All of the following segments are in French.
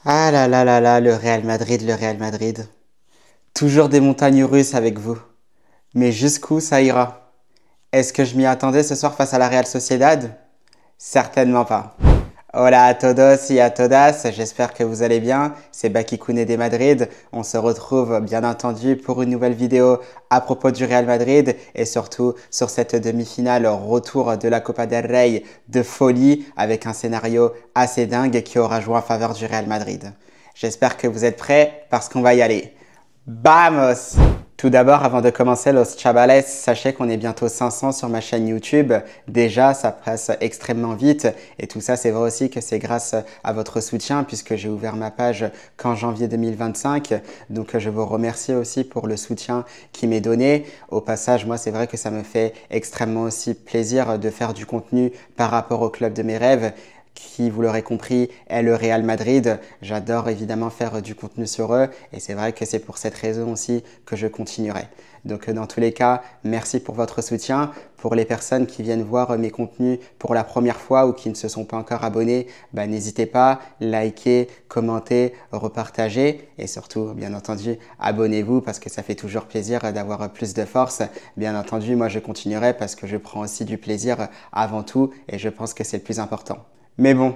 Ah là là là là, le Real Madrid, le Real Madrid. Toujours des montagnes russes avec vous. Mais jusqu'où ça ira? Est-ce que je m'y attendais ce soir face à la Real Sociedad? Certainement pas. Hola a todos y a todas, j'espère que vous allez bien. C'est Bakikune de Madrid. On se retrouve bien entendu pour une nouvelle vidéo à propos du Real Madrid et surtout sur cette demi-finale retour de la Copa del Rey de folie avec un scénario assez dingue qui aura joué en faveur du Real Madrid. J'espère que vous êtes prêts parce qu'on va y aller. Vamos! Tout d'abord, avant de commencer Los Chavales, sachez qu'on est bientôt 500 sur ma chaîne YouTube. Déjà, ça passe extrêmement vite et tout ça, c'est vrai aussi que c'est grâce à votre soutien puisque j'ai ouvert ma page qu'en janvier 2025. Donc, je vous remercie aussi pour le soutien qui m'est donné. Au passage, moi, c'est vrai que ça me fait extrêmement aussi plaisir de faire du contenu par rapport au club de mes rêves qui, vous l'aurez compris, est le Real Madrid. J'adore évidemment faire du contenu sur eux et c'est vrai que c'est pour cette raison aussi que je continuerai. Donc dans tous les cas, merci pour votre soutien. Pour les personnes qui viennent voir mes contenus pour la première fois ou qui ne se sont pas encore abonnés, n'hésitez pas, likez, commentez, repartagez et surtout, bien entendu, abonnez-vous parce que ça fait toujours plaisir d'avoir plus de force. Bien entendu, moi je continuerai parce que je prends aussi du plaisir avant tout et je pense que c'est le plus important. Mais bon,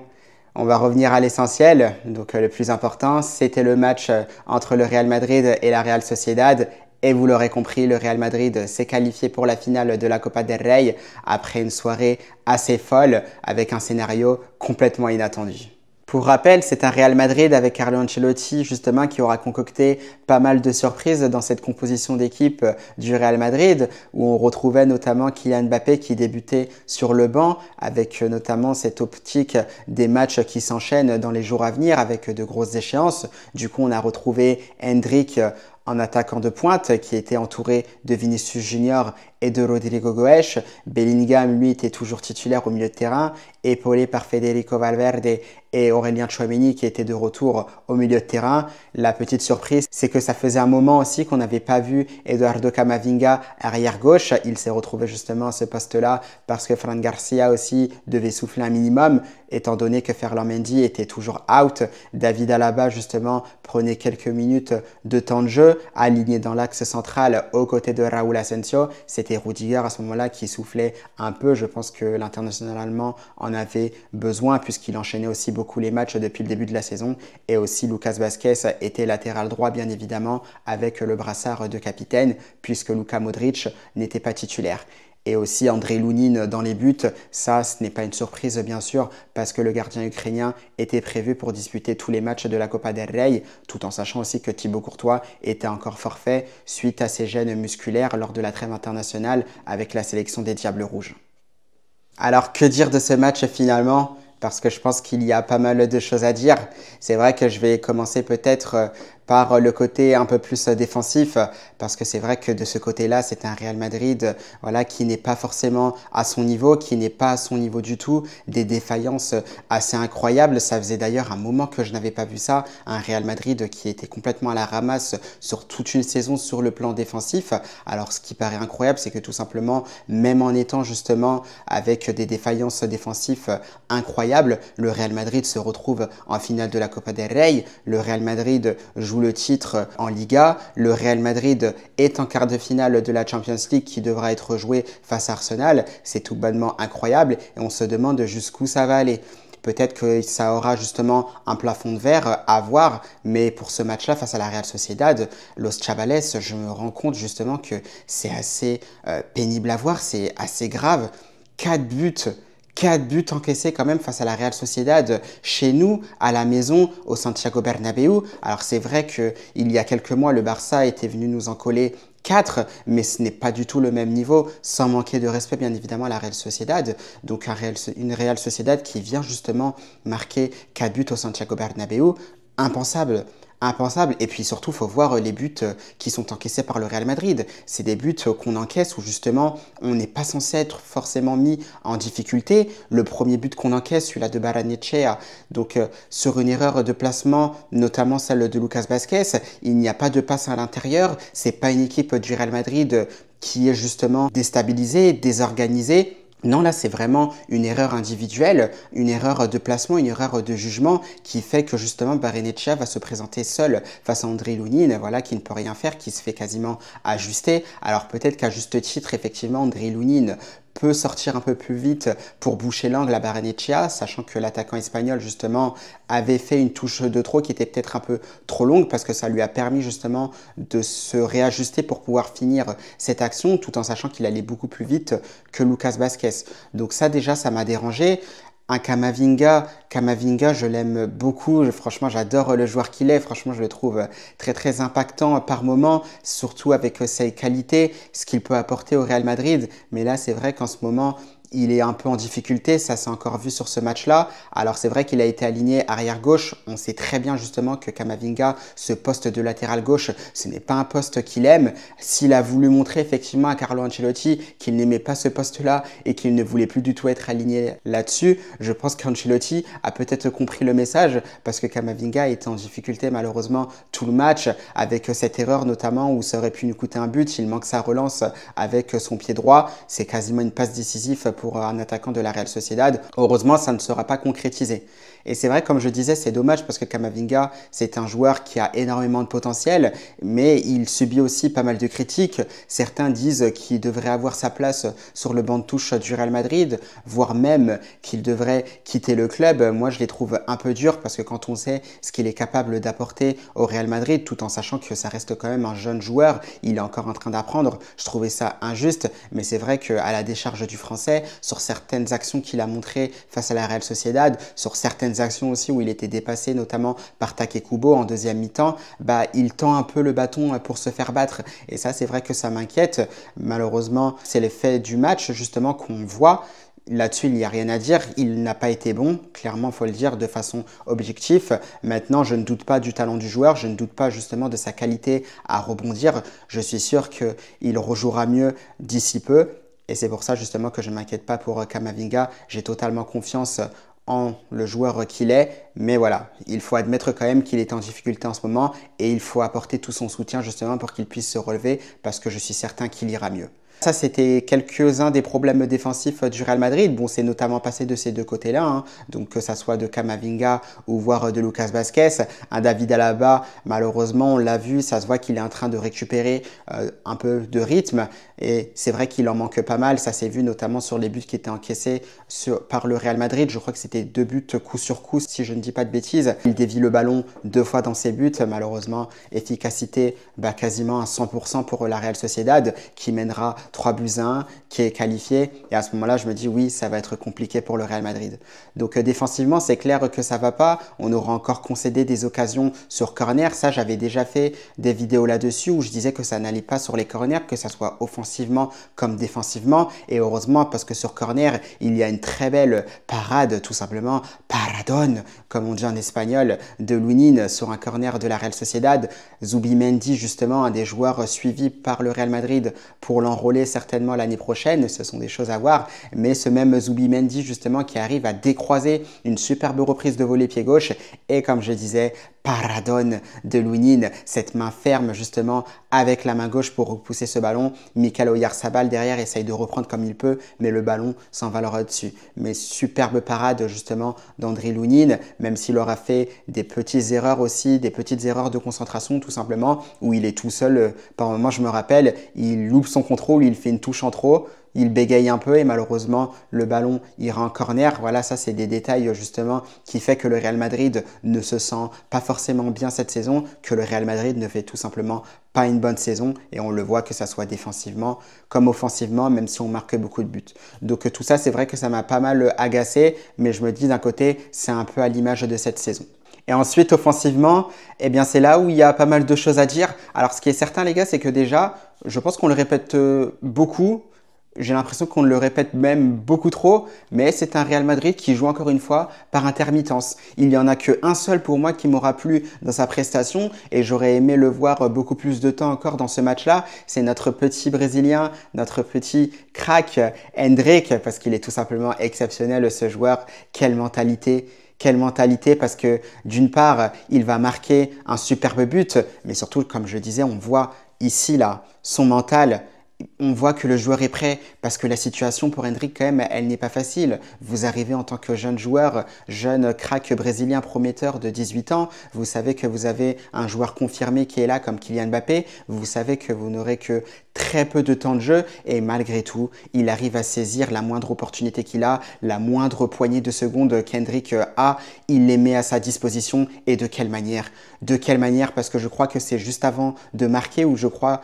on va revenir à l'essentiel. Donc le plus important, c'était le match entre le Real Madrid et la Real Sociedad. Et vous l'aurez compris, le Real Madrid s'est qualifié pour la finale de la Copa del Rey après une soirée assez folle avec un scénario complètement inattendu. Pour rappel, c'est un Real Madrid avec Carlo Ancelotti justement qui aura concocté pas mal de surprises dans cette composition d'équipe du Real Madrid où on retrouvait notamment Kylian Mbappé qui débutait sur le banc avec notamment cette optique des matchs qui s'enchaînent dans les jours à venir avec de grosses échéances. Du coup, on a retrouvé Hendrik en attaquant de pointe qui était entouré de Vinicius Junior et de Rodrigo Goes. Bellingham, lui, était toujours titulaire au milieu de terrain, épaulé par Federico Valverde et Aurélien Tchouaméni qui étaient de retour au milieu de terrain. La petite surprise, c'est que ça faisait un moment aussi qu'on n'avait pas vu Eduardo Camavinga arrière gauche. Il s'est retrouvé justement à ce poste-là parce que Fran Garcia aussi devait souffler un minimum, étant donné que Ferland Mendy était toujours out. David Alaba, justement, prenait quelques minutes de temps de jeu, aligné dans l'axe central aux côtés de Raúl Asensio. C'était Rudiger à ce moment-là qui soufflait un peu. Je pense que l'international allemand en avait besoin puisqu'il enchaînait aussi beaucoup les matchs depuis le début de la saison. Et aussi Lucas Vazquez était latéral droit bien évidemment avec le brassard de capitaine puisque Luka Modric n'était pas titulaire. Et aussi André Lounine dans les buts, ça ce n'est pas une surprise bien sûr parce que le gardien ukrainien était prévu pour disputer tous les matchs de la Copa del Rey tout en sachant aussi que Thibaut Courtois était encore forfait suite à ses gènes musculaires lors de la trêve internationale avec la sélection des Diables Rouges. Alors que dire de ce match finalement? Parce que je pense qu'il y a pas mal de choses à dire. C'est vrai que je vais commencer peut-être par le côté un peu plus défensif parce que c'est vrai que de ce côté-là, c'est un Real Madrid voilà, qui n'est pas forcément à son niveau, qui n'est pas à son niveau du tout, des défaillances assez incroyables. Ça faisait d'ailleurs un moment que je n'avais pas vu ça, un Real Madrid qui était complètement à la ramasse sur toute une saison sur le plan défensif. Alors ce qui paraît incroyable, c'est que tout simplement, même en étant justement avec des défaillances défensives incroyables, le Real Madrid se retrouve en finale de la Copa del Rey. Le Real Madrid joue le titre en Liga. Le Real Madrid est en quart de finale de la Champions League qui devra être jouée face à Arsenal. C'est tout bonnement incroyable et on se demande jusqu'où ça va aller. Peut-être que ça aura justement un plafond de verre à voir, mais pour ce match-là face à la Real Sociedad, Los Chavales, je me rends compte justement que c'est assez pénible à voir, c'est assez grave. 4 buts 4 buts encaissés quand même face à la Real Sociedad chez nous, à la maison, au Santiago Bernabéu. Alors c'est vrai qu'il y a quelques mois, le Barça était venu nous en coller 4, mais ce n'est pas du tout le même niveau, sans manquer de respect bien évidemment à la Real Sociedad. Donc une Real Sociedad qui vient justement marquer 4 buts au Santiago Bernabéu, impensable. Impensable. Et puis surtout, il faut voir les buts qui sont encaissés par le Real Madrid. C'est des buts qu'on encaisse où justement, on n'est pas censé être forcément mis en difficulté. Le premier but qu'on encaisse, celui-là de Barrenechea, donc sur une erreur de placement, notamment celle de Lucas Vazquez, il n'y a pas de passe à l'intérieur. C'est pas une équipe du Real Madrid qui est justement déstabilisée, désorganisée. Non, là, c'est vraiment une erreur individuelle, une erreur de placement, une erreur de jugement qui fait que justement Barrenetxea va se présenter seul face à André Lounine, voilà, qui ne peut rien faire, qui se fait quasiment ajuster. Alors peut-être qu'à juste titre, effectivement, André Lounine peut sortir un peu plus vite pour boucher l'angle à Barrenetxea, sachant que l'attaquant espagnol, justement, avait fait une touche de trop qui était peut-être un peu trop longue parce que ça lui a permis justement de se réajuster pour pouvoir finir cette action tout en sachant qu'il allait beaucoup plus vite que Lucas Vázquez. Donc ça déjà, ça m'a dérangé. Un Camavinga, je l'aime beaucoup. Franchement, j'adore le joueur qu'il est. Franchement, je le trouve très très impactant par moment, surtout avec ses qualités, ce qu'il peut apporter au Real Madrid. Mais là, c'est vrai qu'en ce moment, il est un peu en difficulté, ça s'est encore vu sur ce match-là. Alors c'est vrai qu'il a été aligné arrière gauche. On sait très bien justement que Camavinga, ce poste de latéral gauche, ce n'est pas un poste qu'il aime. S'il a voulu montrer effectivement à Carlo Ancelotti qu'il n'aimait pas ce poste-là et qu'il ne voulait plus du tout être aligné là-dessus, je pense qu'Ancelotti a peut-être compris le message parce que Camavinga était en difficulté malheureusement tout le match avec cette erreur notamment où ça aurait pu nous coûter un but. Il manque sa relance avec son pied droit. C'est quasiment une passe décisive pour un attaquant de la Real Sociedad. Heureusement, ça ne sera pas concrétisé. Et c'est vrai, comme je disais, c'est dommage parce que Camavinga, c'est un joueur qui a énormément de potentiel, mais il subit aussi pas mal de critiques. Certains disent qu'il devrait avoir sa place sur le banc de touche du Real Madrid, voire même qu'il devrait quitter le club. Moi, je les trouve un peu durs parce que quand on sait ce qu'il est capable d'apporter au Real Madrid, tout en sachant que ça reste quand même un jeune joueur, il est encore en train d'apprendre, je trouvais ça injuste, mais c'est vrai qu'à la décharge du Français, sur certaines actions qu'il a montrées face à la Real Sociedad, sur certaines actions aussi où il était dépassé, notamment par Take Kubo en deuxième mi-temps, il tend un peu le bâton pour se faire battre. Et ça, c'est vrai que ça m'inquiète. Malheureusement, c'est l'effet du match, justement, qu'on voit. Là-dessus, il n'y a rien à dire. Il n'a pas été bon, clairement, il faut le dire de façon objective. Maintenant, je ne doute pas du talent du joueur, je ne doute pas justement de sa qualité à rebondir. Je suis sûr qu'il rejouera mieux d'ici peu. Et c'est pour ça justement que je ne m'inquiète pas pour Camavinga. J'ai totalement confiance en le joueur qu'il est. Mais voilà, il faut admettre quand même qu'il est en difficulté en ce moment et il faut apporter tout son soutien justement pour qu'il puisse se relever parce que je suis certain qu'il ira mieux. Ça, c'était quelques-uns des problèmes défensifs du Real Madrid. Bon, c'est notamment passé de ces deux côtés-là, hein. Donc que ça soit de Camavinga ou voire de Lucas Vázquez. Un David Alaba, malheureusement, on l'a vu, ça se voit qu'il est en train de récupérer un peu de rythme. Et c'est vrai qu'il en manque pas mal. Ça s'est vu notamment sur les buts qui étaient encaissés par le Real Madrid. Je crois que c'était 2 buts coup sur coup, si je ne dis pas de bêtises. Il dévie le ballon 2 fois dans ses buts. Malheureusement, efficacité quasiment à 100% pour la Real Sociedad qui mènera 3 buts à 1, qui est qualifié. Et à ce moment-là, je me dis oui, ça va être compliqué pour le Real Madrid. Donc défensivement, c'est clair que ça va pas. On aura encore concédé des occasions sur corner. Ça, j'avais déjà fait des vidéos là-dessus où je disais que ça n'allait pas sur les corners, que ça soit offensivement comme défensivement. Et heureusement, parce que sur corner, il y a une très belle parade, tout simplement, paradón, comme on dit en espagnol, de Lunin sur un corner de la Real Sociedad. Zubimendi, justement, un des joueurs suivis par le Real Madrid pour l'enrôler certainement l'année prochaine. Ce sont des choses à voir. Mais ce même Zubimendi, justement, qui arrive à décroiser une superbe reprise de volée pied gauche. Et comme je disais, paradón de Lunin, cette main ferme justement avec la main gauche pour repousser ce ballon. Mikel Oyarzabal derrière essaye de reprendre comme il peut, mais le ballon s'envolera au-dessus. Mais superbe parade justement d'André Lunin, même s'il aura fait des petites erreurs aussi, des petites erreurs de concentration tout simplement, où il est tout seul. Par moment, je me rappelle, il loupe son contrôle, il fait une touche en trop. Il bégaye un peu et malheureusement le ballon ira en corner. Voilà, ça c'est des détails justement qui fait que le Real Madrid ne se sent pas forcément bien cette saison, que le Real Madrid ne fait tout simplement pas une bonne saison et on le voit que ça soit défensivement comme offensivement, même si on marque beaucoup de buts. Donc tout ça, c'est vrai que ça m'a pas mal agacé, mais je me dis d'un côté, c'est un peu à l'image de cette saison. Et ensuite, offensivement, eh bien, c'est là où il y a pas mal de choses à dire. Alors, ce qui est certain, les gars, c'est que déjà, je pense qu'on le répète beaucoup. J'ai l'impression qu'on le répète même beaucoup trop, mais c'est un Real Madrid qui joue encore une fois par intermittence. Il n'y en a qu'un seul pour moi qui m'aura plu dans sa prestation et j'aurais aimé le voir beaucoup plus de temps encore dans ce match-là. C'est notre petit Brésilien, notre petit crack Endrick, parce qu'il est tout simplement exceptionnel ce joueur. Quelle mentalité! Quelle mentalité parce que d'une part, il va marquer un superbe but, mais surtout, comme je disais, on voit ici là son mental on voit que le joueur est prêt parce que la situation pour Endrick quand même, elle n'est pas facile. Vous arrivez en tant que jeune joueur, jeune crack brésilien prometteur de 18 ans, vous savez que vous avez un joueur confirmé qui est là comme Kylian Mbappé, vous savez que vous n'aurez que très peu de temps de jeu et malgré tout, il arrive à saisir la moindre opportunité qu'il a, la moindre poignée de secondes qu'Endrick a, il les met à sa disposition et de quelle manière? De quelle manière? Parce que je crois que c'est juste avant de marquer ou je crois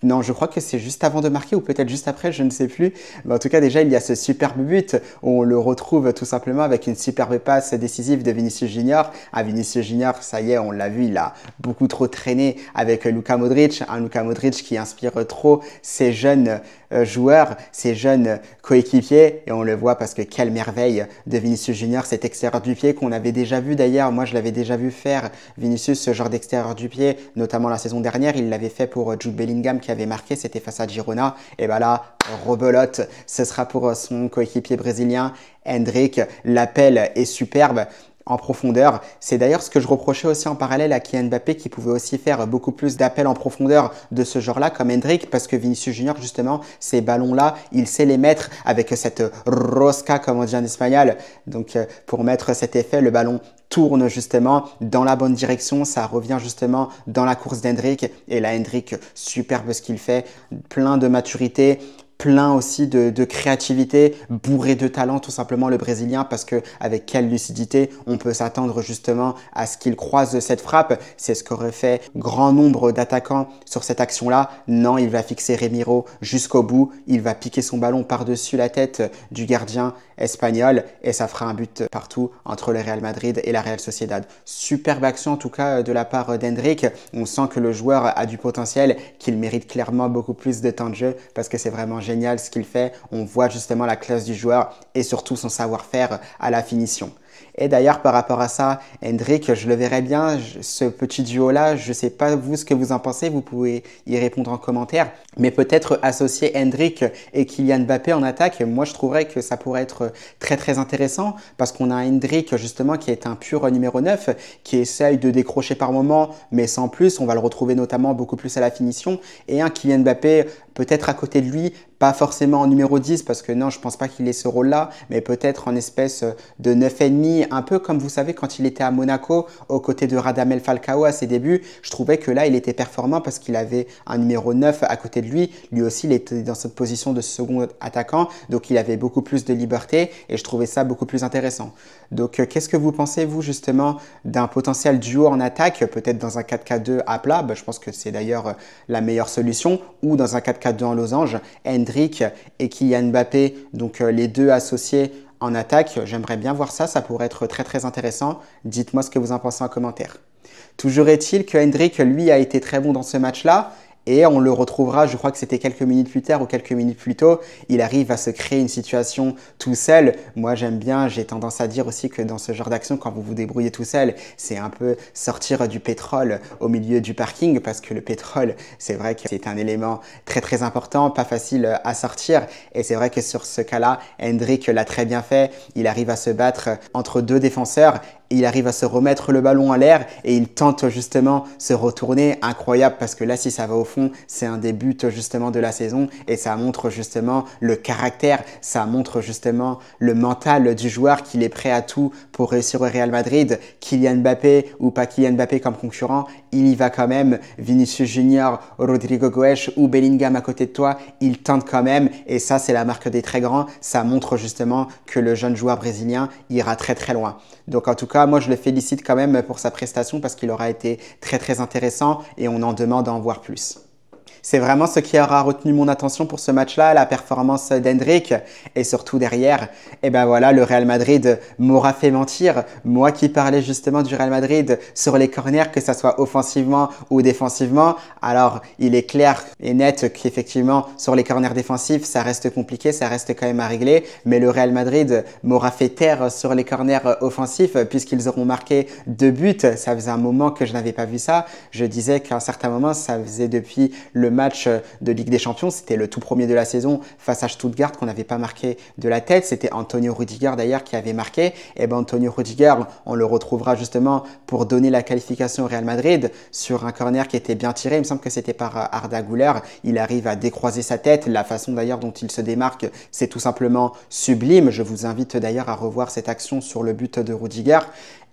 que c'est juste avant de marquer ou peut-être juste après, je ne sais plus. Mais en tout cas, déjà, il y a ce superbe but où on le retrouve tout simplement avec une superbe passe décisive de Vinicius Junior. Ah, Vinicius Junior, ça y est, on l'a vu, il a beaucoup trop traîné avec Luka Modric. Un Luka Modric qui inspire trop ces jeunes joueurs, ces jeunes coéquipiers. Et on le voit parce que quelle merveille de Vinicius Junior, cet extérieur du pied qu'on avait déjà vu d'ailleurs. Moi, je l'avais déjà vu faire Vinicius, ce genre d'extérieur du pied, notamment la saison dernière. Il l'avait fait pour Jude Bellingham qui avait marqué, c'était face à Girona. Et ben là, rebelote, ce sera pour son coéquipier brésilien, Endrick. L'appel est superbe en profondeur. C'est d'ailleurs ce que je reprochais aussi en parallèle à Kylian Mbappé qui pouvait aussi faire beaucoup plus d'appels en profondeur de ce genre-là comme Endrick parce que Vinicius Junior justement, ces ballons-là, il sait les mettre avec cette rosca comme on dit en espagnol. Donc pour mettre cet effet, le ballon tourne justement dans la bonne direction, ça revient justement dans la course d'Endrick et là Endrick, superbe ce qu'il fait, plein de maturité, plein aussi de créativité, bourré de talent tout simplement le Brésilien parce que avec quelle lucidité on peut s'attendre justement à ce qu'il croise cette frappe. C'est ce qu'aurait fait grand nombre d'attaquants sur cette action-là. Non, il va fixer Remiro jusqu'au bout, il va piquer son ballon par-dessus la tête du gardien espagnol et ça fera un but partout entre le Real Madrid et la Real Sociedad. Superbe action en tout cas de la part d'Endrick. On sent que le joueur a du potentiel, qu'il mérite clairement beaucoup plus de temps de jeu parce que c'est vraiment génial ce qu'il fait. On voit justement la classe du joueur et surtout son savoir-faire à la finition. Et d'ailleurs, par rapport à ça, Endrick, je le verrais bien, ce petit duo-là, je ne sais pas vous ce que vous en pensez, vous pouvez y répondre en commentaire, mais peut-être associer Endrick et Kylian Mbappé en attaque, moi je trouverais que ça pourrait être très très intéressant parce qu'on a Endrick justement qui est un pur numéro 9, qui essaye de décrocher par moment, mais sans plus, on va le retrouver notamment beaucoup plus à la finition, et un Kylian Mbappé peut-être à côté de lui, pas forcément en numéro 10 parce que non, je pense pas qu'il ait ce rôle-là, mais peut-être en espèce de 9,5, un peu comme vous savez quand il était à Monaco aux côtés de Radamel Falcao à ses débuts. Je trouvais que là, il était performant parce qu'il avait un numéro 9 à côté de lui. Lui aussi, il était dans cette position de second attaquant, donc il avait beaucoup plus de liberté et je trouvais ça beaucoup plus intéressant. Donc, qu'est-ce que vous pensez, vous, justement, d'un potentiel duo en attaque, peut-être dans un 4-4-2 à plat, je pense que c'est d'ailleurs la meilleure solution, ou dans un 4-4-2 en losange, Endrick et Kylian Mbappé, donc les deux associés en attaque. J'aimerais bien voir ça, ça pourrait être très très intéressant. Dites-moi ce que vous en pensez en commentaire. Toujours est-il que Endrick, lui, a été très bon dans ce match-là. Et on le retrouvera, je crois que c'était quelques minutes plus tard ou quelques minutes plus tôt, il arrive à se créer une situation tout seul. Moi, j'aime bien, j'ai tendance à dire aussi que dans ce genre d'action, quand vous vous débrouillez tout seul, c'est un peu sortir du pétrole au milieu du parking parce que le pétrole, c'est vrai que c'est un élément très très important, pas facile à sortir. Et c'est vrai que sur ce cas-là, Endrick l'a très bien fait. Il arrive à se battre entre deux défenseurs. Il arrive à se remettre le ballon en l'air et il tente justement se retourner. Incroyable parce que là, si ça va au fond, c'est un des buts justement de la saison et ça montre justement le caractère, ça montre justement le mental du joueur qu'il est prêt à tout pour réussir au Real Madrid. Kylian Mbappé ou pas Kylian Mbappé comme concurrent, il y va quand même. Vinicius Junior, Rodrigo Goes ou Bellingham à côté de toi, il tente quand même et ça, c'est la marque des très grands. Ça montre justement que le jeune joueur brésilien ira très très loin. Donc en tout cas, moi je le félicite quand même pour sa prestation parce qu'il aura été très très intéressant et on en demande à en voir plus. C'est vraiment ce qui aura retenu mon attention pour ce match-là, la performance d'Endrick et surtout derrière, et ben voilà, le Real Madrid m'aura fait mentir. Moi qui parlais justement du Real Madrid sur les corners, que ça soit offensivement ou défensivement, alors il est clair et net qu'effectivement sur les corners défensifs, ça reste compliqué, ça reste quand même à régler, mais le Real Madrid m'aura fait taire sur les corners offensifs puisqu'ils auront marqué 2 buts. Ça faisait un moment que je n'avais pas vu ça. Je disais qu'à un certain moment, ça faisait depuis le le match de Ligue des Champions, c'était le tout premier de la saison face à Stuttgart qu'on n'avait pas marqué de la tête. C'était Antonio Rüdiger d'ailleurs qui avait marqué. Et ben Antonio Rüdiger, on le retrouvera justement pour donner la qualification au Real Madrid sur un corner qui était bien tiré. Il me semble que c'était par Arda Güler. Il arrive à décroiser sa tête. La façon d'ailleurs dont il se démarque, c'est tout simplement sublime. Je vous invite d'ailleurs à revoir cette action sur le but de Rüdiger.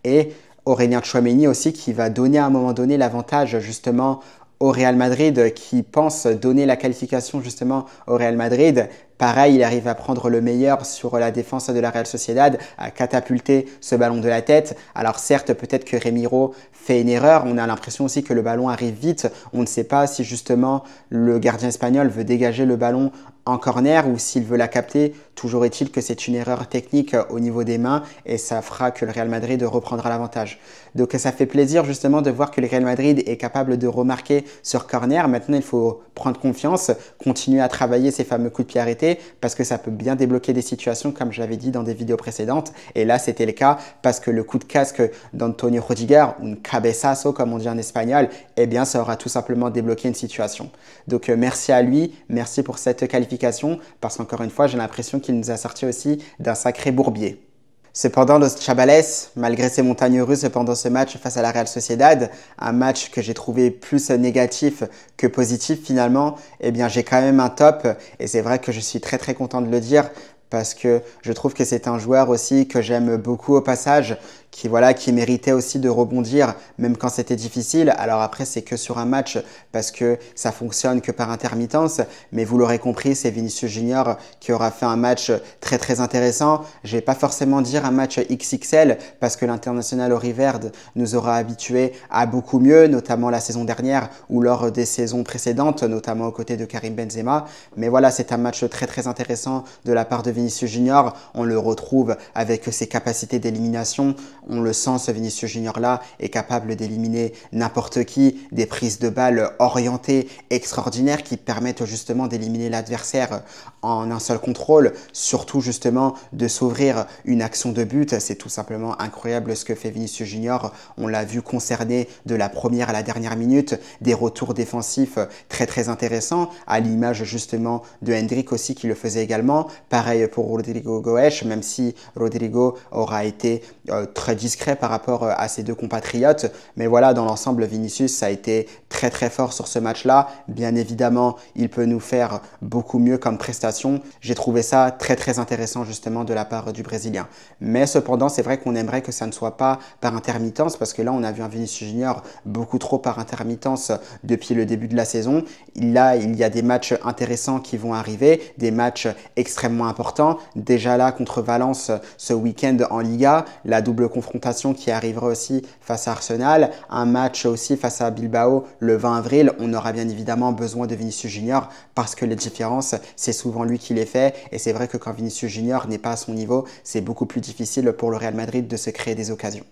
Et Aurélien Tchouaméni aussi qui va donner à un moment donné l'avantage justement au Real Madrid, qui pense donner la qualification justement au Real Madrid. Pareil, il arrive à prendre le meilleur sur la défense de la Real Sociedad, à catapulter ce ballon de la tête. Alors certes, peut-être que Remiro fait une erreur. On a l'impression aussi que le ballon arrive vite. On ne sait pas si justement le gardien espagnol veut dégager le ballon en corner ou s'il veut la capter. Toujours est-il que c'est une erreur technique au niveau des mains et ça fera que le Real Madrid reprendra l'avantage. Donc ça fait plaisir justement de voir que le Real Madrid est capable de remarquer sur corner. Maintenant, il faut prendre confiance, continuer à travailler ces fameux coups de pied arrêtés parce que ça peut bien débloquer des situations comme je l'avais dit dans des vidéos précédentes. Et là, c'était le cas parce que le coup de casque d'Antonio Rüdiger, un cabezazo comme on dit en espagnol, eh bien ça aura tout simplement débloqué une situation. Donc merci à lui, merci pour cette qualification parce qu'encore une fois, j'ai l'impression qu'il nous a sorti aussi d'un sacré bourbier. Cependant, Los Chavales, malgré ses montagnes russes pendant ce match face à la Real Sociedad, un match que j'ai trouvé plus négatif que positif finalement, eh bien j'ai quand même un top et c'est vrai que je suis très content de le dire parce que je trouve que c'est un joueur aussi que j'aime beaucoup au passage, qui méritait aussi de rebondir même quand c'était difficile. Alors après, c'est que sur un match parce que ça fonctionne que par intermittence, mais vous l'aurez compris, c'est Vinicius Junior qui aura fait un match très intéressant. Je vais pas forcément dire un match XXL parce que l'international Oriverde nous aura habitués à beaucoup mieux, notamment la saison dernière ou lors des saisons précédentes, notamment aux côtés de Karim Benzema. Mais voilà, c'est un match très intéressant de la part de Vinicius Junior. On le retrouve avec ses capacités d'élimination. On le sent, ce Vinicius Junior là est capable d'éliminer n'importe qui, des prises de balles orientées extraordinaires qui permettent justement d'éliminer l'adversaire en un seul contrôle, surtout justement de s'ouvrir une action de but. C'est tout simplement incroyable ce que fait Vinicius Junior. On l'a vu concerné de la première à la dernière minute, des retours défensifs très intéressants, à l'image justement de Hendrick aussi qui le faisait également. Pareil pour Rodrigo Goes, même si Rodrigo aura été très discret par rapport à ses deux compatriotes. Mais voilà, dans l'ensemble, Vinicius a été très fort sur ce match-là. Bien évidemment, il peut nous faire beaucoup mieux comme prestation. J'ai trouvé ça très intéressant justement de la part du Brésilien. Mais cependant, c'est vrai qu'on aimerait que ça ne soit pas par intermittence parce que là, on a vu un Vinicius Junior beaucoup trop par intermittence depuis le début de la saison. Là, il y a des matchs intéressants qui vont arriver, des matchs extrêmement importants. Déjà là, contre Valence ce week-end en Liga, la double confrontation qui arrivera aussi face à Arsenal, un match aussi face à Bilbao le 20 avril. On aura bien évidemment besoin de Vinicius Junior parce que les différences, c'est souvent lui qui les fait et c'est vrai que quand Vinicius Junior n'est pas à son niveau, c'est beaucoup plus difficile pour le Real Madrid de se créer des occasions.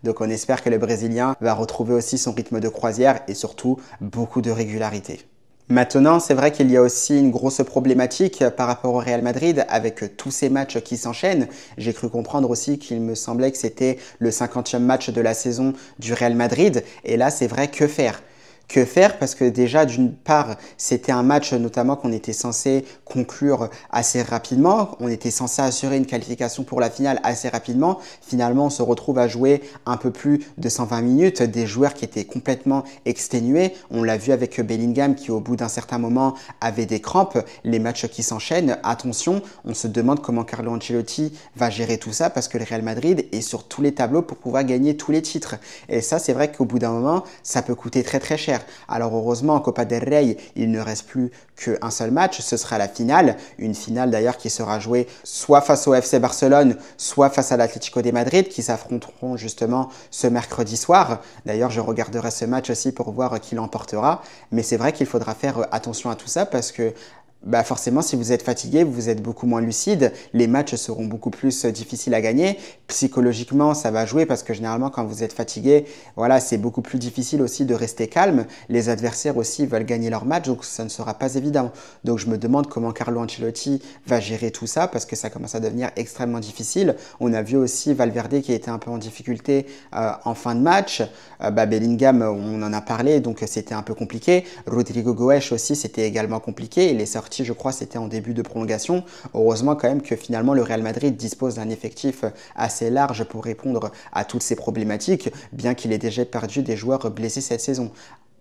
Donc on espère que le Brésilien va retrouver aussi son rythme de croisière et surtout beaucoup de régularité. Maintenant, c'est vrai qu'il y a aussi une grosse problématique par rapport au Real Madrid avec tous ces matchs qui s'enchaînent. J'ai cru comprendre aussi qu'il me semblait que c'était le 50e match de la saison du Real Madrid. Et là, c'est vrai, que faire ? Que faire? Parce que déjà, d'une part, c'était un match notamment qu'on était censé conclure assez rapidement. On était censé assurer une qualification pour la finale assez rapidement. Finalement, on se retrouve à jouer un peu plus de 120 minutes. Des joueurs qui étaient complètement exténués. On l'a vu avec Bellingham qui, au bout d'un certain moment, avait des crampes. Les matchs qui s'enchaînent, attention, on se demande comment Carlo Ancelotti va gérer tout ça parce que le Real Madrid est sur tous les tableaux pour pouvoir gagner tous les titres. Et ça, c'est vrai qu'au bout d'un moment, ça peut coûter très cher. Alors heureusement, en Copa del Rey, il ne reste plus qu'un seul match, ce sera la finale. Une finale d'ailleurs qui sera jouée soit face au FC Barcelone, soit face à l'Atlético de Madrid qui s'affronteront justement ce mercredi soir. D'ailleurs, je regarderai ce match aussi pour voir qui l'emportera. Mais c'est vrai qu'il faudra faire attention à tout ça parce que bah forcément, si vous êtes fatigué, vous êtes beaucoup moins lucide, les matchs seront beaucoup plus difficiles à gagner. Psychologiquement, ça va jouer parce que généralement, quand vous êtes fatigué, voilà, c'est beaucoup plus difficile aussi de rester calme. Les adversaires aussi veulent gagner leur match, donc ça ne sera pas évident. Donc je me demande comment Carlo Ancelotti va gérer tout ça parce que ça commence à devenir extrêmement difficile. On a vu aussi Valverde qui était un peu en difficulté en fin de match. Bellingham, on en a parlé, donc c'était un peu compliqué. Rodrigo Goes aussi, c'était également compliqué. Il est sorti, je crois, c'était en début de prolongation. Heureusement quand même que finalement le Real Madrid dispose d'un effectif assez large pour répondre à toutes ces problématiques, bien qu'il ait déjà perdu des joueurs blessés cette saison.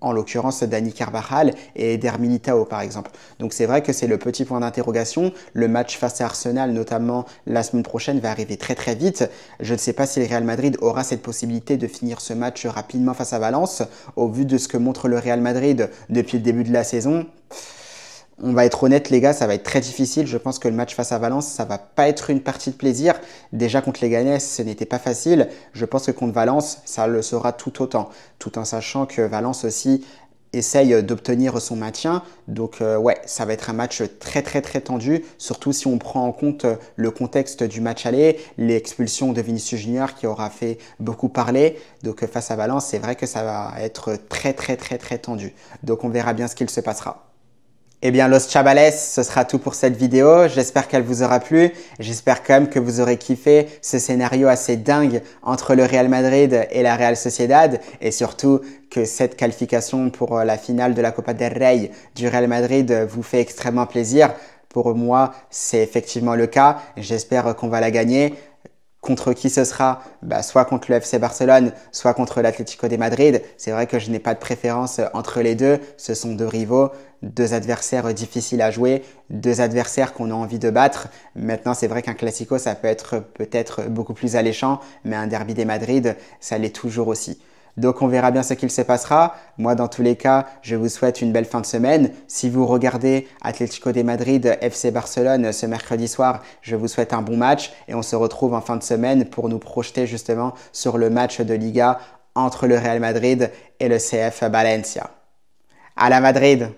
En l'occurrence Dani Carvajal et Eder Militao par exemple. Donc c'est vrai que c'est le petit point d'interrogation. Le match face à Arsenal, notamment la semaine prochaine, va arriver très très vite. Je ne sais pas si le Real Madrid aura cette possibilité de finir ce match rapidement face à Valence. Au vu de ce que montre le Real Madrid depuis le début de la saison, on va être honnête les gars, ça va être très difficile. Je pense que le match face à Valence, ça va pas être une partie de plaisir. Déjà contre les Leganés, ce n'était pas facile. Je pense que contre Valence, ça le sera tout autant. Tout en sachant que Valence aussi essaye d'obtenir son maintien. Donc ouais, ça va être un match très très très tendu, surtout si on prend en compte le contexte du match aller, l'expulsion de Vinicius Junior qui aura fait beaucoup parler. Donc face à Valence, c'est vrai que ça va être très très très très tendu. Donc on verra bien ce qu'il se passera. Eh bien, Los Chavales, ce sera tout pour cette vidéo. J'espère qu'elle vous aura plu. J'espère quand même que vous aurez kiffé ce scénario assez dingue entre le Real Madrid et la Real Sociedad. Et surtout que cette qualification pour la finale de la Copa del Rey du Real Madrid vous fait extrêmement plaisir. Pour moi, c'est effectivement le cas. J'espère qu'on va la gagner. Contre qui ce sera? Soit contre le FC Barcelone, soit contre l'Atlético de Madrid. C'est vrai que je n'ai pas de préférence entre les deux. Ce sont deux rivaux, deux adversaires difficiles à jouer, deux adversaires qu'on a envie de battre. Maintenant, c'est vrai qu'un Classico, ça peut être peut-être beaucoup plus alléchant, mais un derby des Madrid, ça l'est toujours aussi. Donc on verra bien ce qu'il se passera. Moi, dans tous les cas, je vous souhaite une belle fin de semaine. Si vous regardez Atlético de Madrid, FC Barcelone ce mercredi soir, je vous souhaite un bon match et on se retrouve en fin de semaine pour nous projeter justement sur le match de Liga entre le Real Madrid et le CF Valencia. À la Madrid!